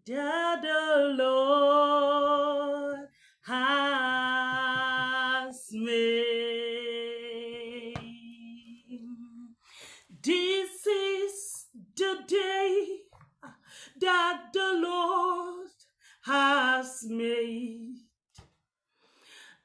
that the Lord has made. This is the day that the Lord has made.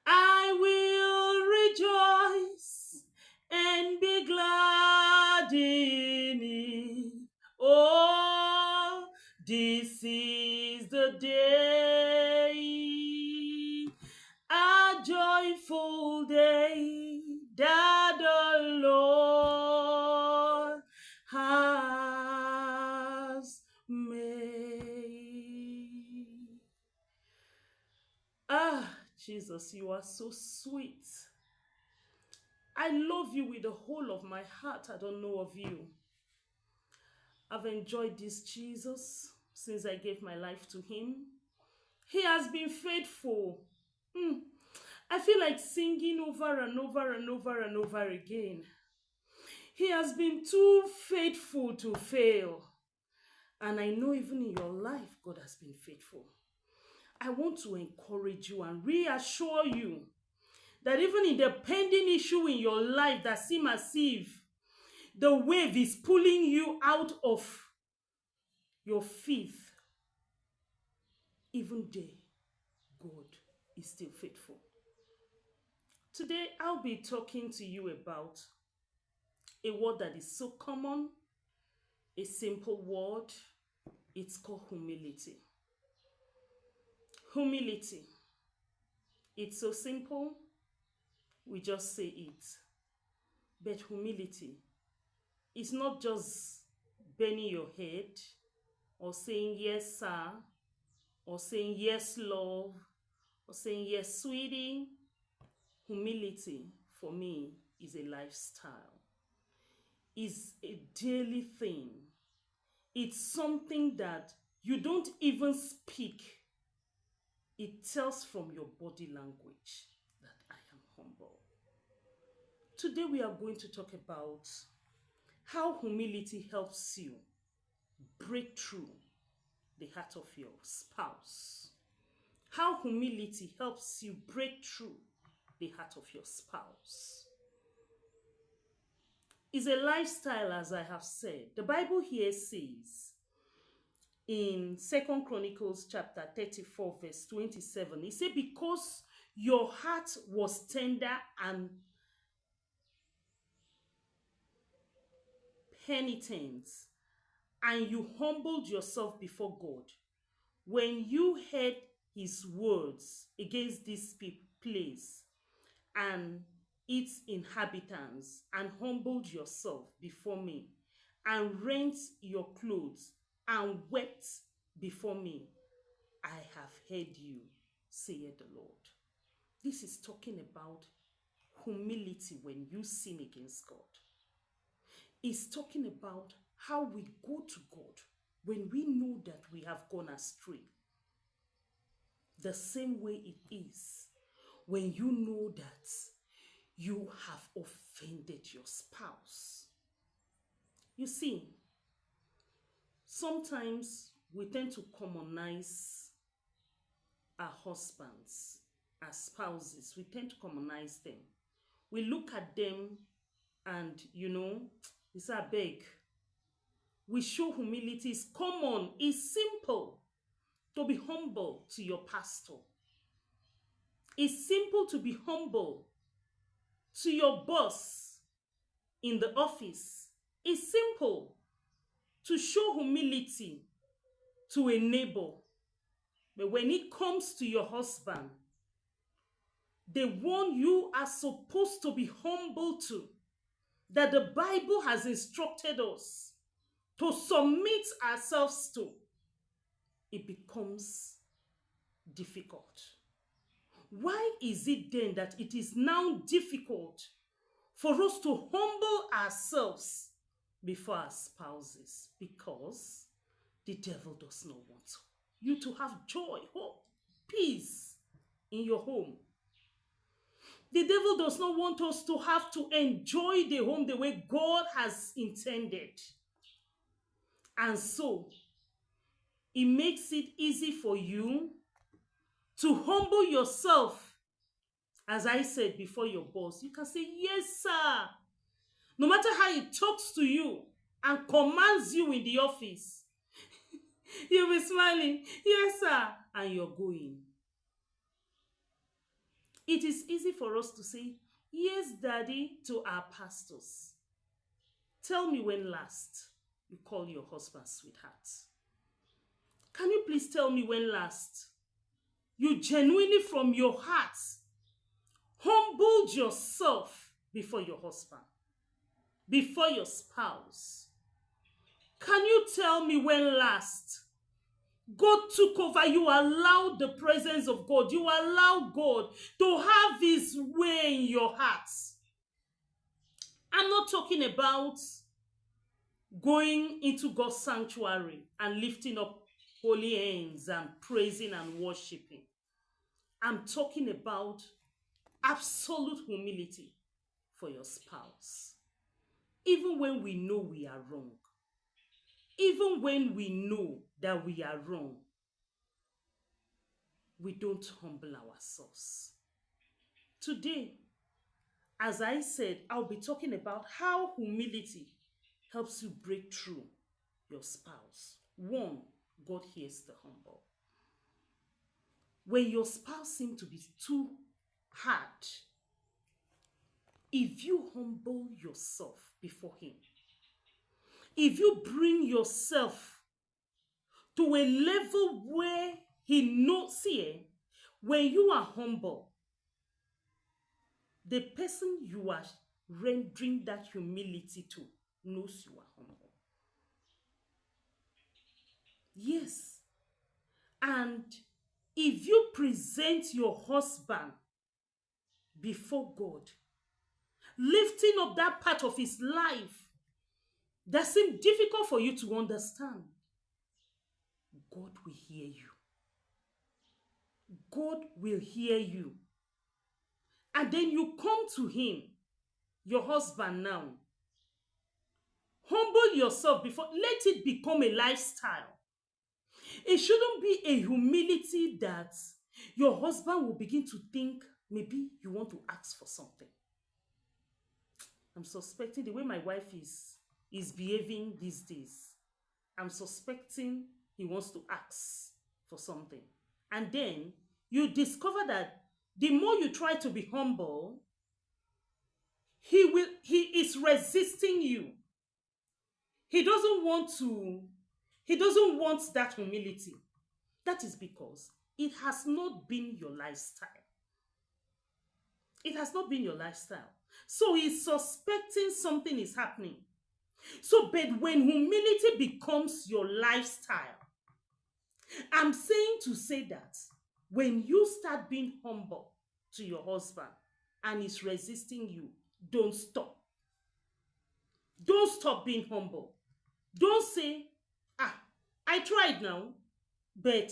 I will rejoice and be glad in it. Oh, this is the day, a joyful day that the Lord has made. Ah, Jesus, you are so sweet. I love you with the whole of my heart. I don't know of you. I've enjoyed this Jesus since I gave my life to him. He has been faithful. I feel like singing over and over and over and over again. He has been too faithful to fail. And I know even in your life, God has been faithful. I want to encourage you and reassure you that even in the pending issue in your life that seems as if the wave is pulling you out of your faith, even there, God is still faithful. Today, I'll be talking to you about a word that is so common, a simple word. It's called humility. Humility. It's so simple, we just say it. But humility is not just bending your head or saying yes, sir, or saying yes, love, or saying yes, sweetie. Humility for me is a lifestyle, is a daily thing. It's something that you don't even speak. It tells from your body language that I am humble. Today we are going to talk about how humility helps you break through the heart of your spouse. How humility helps you break through the heart of your spouse. It's a lifestyle, as I have said. The Bible here says in 2 Chronicles chapter 34, verse 27, it said, because your heart was tender and penitent, and you humbled yourself before God, when you heard his words against this place and its inhabitants, and humbled yourself before me, and rent your clothes, and wept before me, I have heard you, saith the Lord. This is talking about humility when you sin against God. It's talking about how we go to God when we know that we have gone astray. The same way it is when you know that you have offended your spouse. You see, sometimes we tend to commonize our husbands, our spouses. We tend to commonize them. We look at them and, it's a beg. We show humility. It's common. It's simple to be humble to your pastor. It's simple to be humble to your boss in the office. It's simple to show humility to a neighbor. But when it comes to your husband, the one you are supposed to be humble to, that the Bible has instructed us to submit ourselves to, it becomes difficult. Why is it then that it is now difficult for us to humble ourselves before our spouses? Because the devil does not want you to have joy, hope, peace in your home. The devil does not want us to have to enjoy the home the way God has intended. And so, It makes it easy for you to humble yourself. As I said before, your boss, you can say, yes, sir. No matter how he talks to you and commands you in the office, you'll be smiling, yes, sir, and you're going. It is easy for us to say, yes, daddy, to our pastors. Tell me when last you call your husband sweetheart. Can you please tell me when last you genuinely from your heart humbled yourself before your husband, before your spouse? Can you tell me when last God took over? You allowed the presence of God. You allow God to have his way in your heart. I'm not talking about going into God's sanctuary and lifting up holy hands and praising and worshiping. I'm talking about absolute humility for your spouse. Even when we know we are wrong, even when we know that we are wrong, we don't humble ourselves. Today, as I said, I'll be talking about how humility helps you break through your spouse. One, God hears the humble. When your spouse seems to be too hard, if you humble yourself before him, if you bring yourself to a level where he knows, see, when you are humble, the person you are rendering that humility to knows you are humble. Yes. And if you present your husband before God, lifting up that part of his life that seems difficult for you to understand, God will hear you. God will hear you. And then you come to him, your husband now. Humble yourself before, let it become a lifestyle. It shouldn't be a humility that your husband will begin to think maybe you want to ask for something. I'm suspecting the way my wife is behaving these days. I'm suspecting he wants to ask for something. And then you discover that the more you try to be humble, he is resisting you. He doesn't want that humility. That is because it has not been your lifestyle. It has not been your lifestyle. So he's suspecting something is happening. So, but when humility becomes your lifestyle, I'm saying to say that when you start being humble to your husband and he's resisting you, don't stop. Don't stop being humble. Don't say, I tried now, but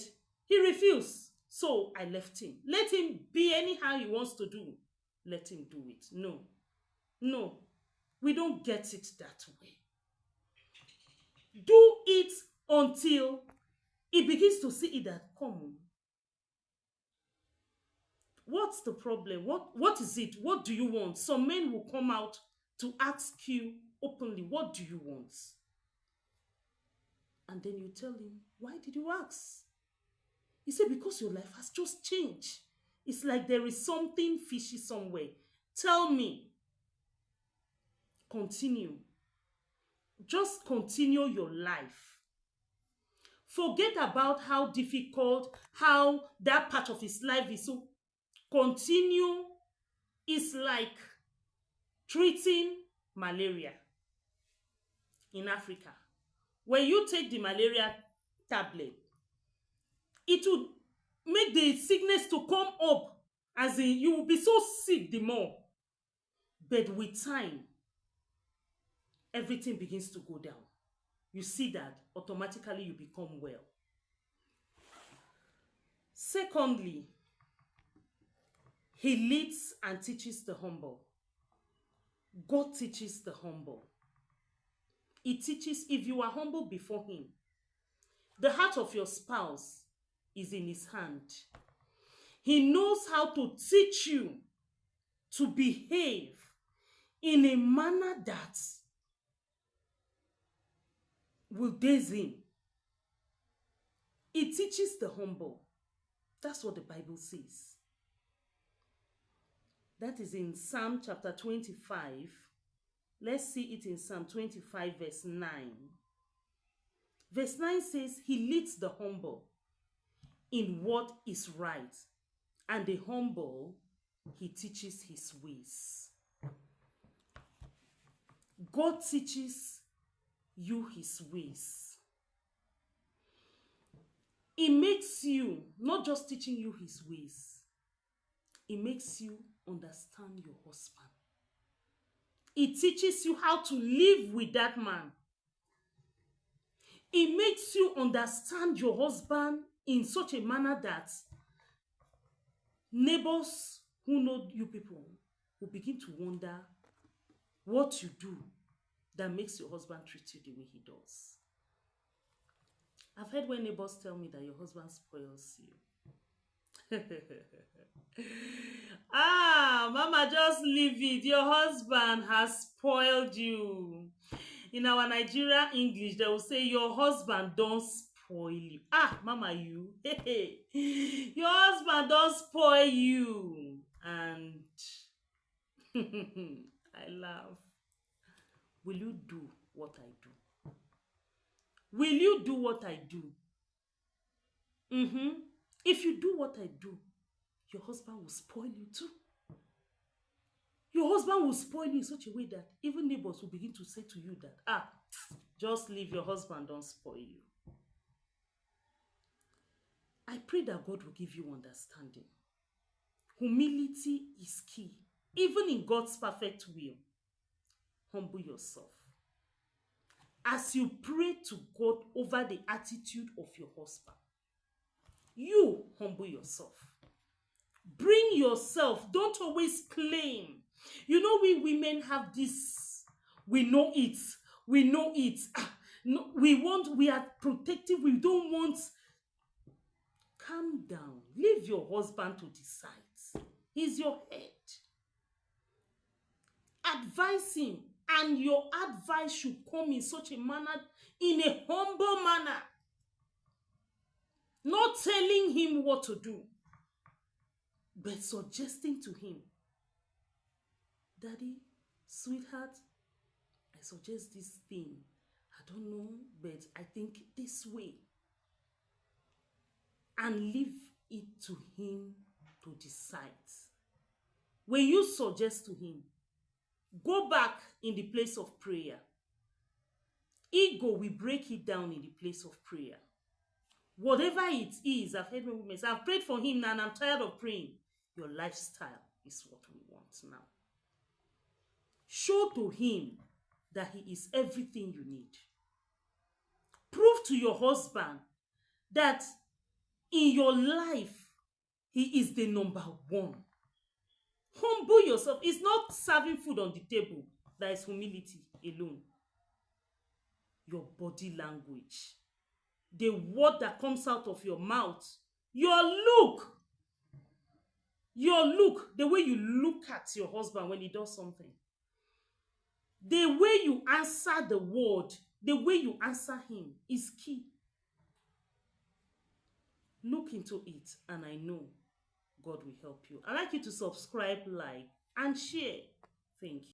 he refused, so I left him. Let him be anyhow he wants to do. Let him do it. No, we don't get it that way. Do it until he begins to see it that, come on, what's the problem? What is it? What do you want? Some men will come out to ask you openly, what do you want? And then you tell him, why did you ask? He said, because your life has just changed. It's like there is something fishy somewhere. Tell me. Continue. Just continue your life. Forget about how difficult, how that part of his life is. So continue is like treating malaria in Africa. When you take the malaria tablet, it will make the sickness to come up, as in you will be so sick the more. But with time, everything begins to go down. You see that automatically you become well. Secondly, he leads and teaches the humble. God teaches the humble. He teaches, if you are humble before him, The heart of your spouse is in his hand. He knows how to teach you to behave in a manner that will daze him. It teaches the humble. That's what the Bible says. That is in Psalm chapter 25. Let's see it in Psalm 25 verse 9. Verse 9 says, he leads the humble in what is right, and the humble he teaches his ways. God teaches you his ways. It makes you, not just teaching you his ways, it makes you understand your husband. It teaches you how to live with that man. It makes you understand your husband in such a manner that neighbors who know you people will begin to wonder what you do that makes your husband treat you the way he does. I've heard when neighbors tell me that your husband spoils you. Mama, just leave it. Your husband has spoiled you. In our Nigerian English, they will say, your husband don't spoil you. Mama, you. Your husband don't spoil you. And I laugh. Will you do what I do? Will you do what I do? If you do what I do, your husband will spoil you too. Your husband will spoil you in such a way that even neighbors will begin to say to you that, just leave, your husband don't spoil you. I pray that God will give you understanding. Humility is key. Even in God's perfect will, humble yourself. As you pray to God over the attitude of your husband, you humble yourself. Bring yourself. Don't always claim. You know, we women have this, we know it. We know it. No, we are protective. We don't want. Calm down. Leave your husband to decide. He's your head. Advise him. And your advice should come in such a manner, in a humble manner. Not telling him what to do, but suggesting to him, Daddy, sweetheart, I suggest this thing. I don't know, but I think this way. And leave it to him to decide. When you suggest to him, go back in the place of prayer. Ego will break it down in the place of prayer. Whatever it is, I've heard women say, I've prayed for him now and I'm tired of praying. Your lifestyle is what we want now. Show to him that he is everything you need. Prove to your husband that in your life, he is the number one. Humble yourself. It's not serving food on the table that is humility alone. Your body language, the word that comes out of your mouth, your look, the way you look at your husband when he does something, the way you answer the word, the way you answer him is key. Look into it, and I know God will help you. I'd like you to subscribe, like, and share. Thank you.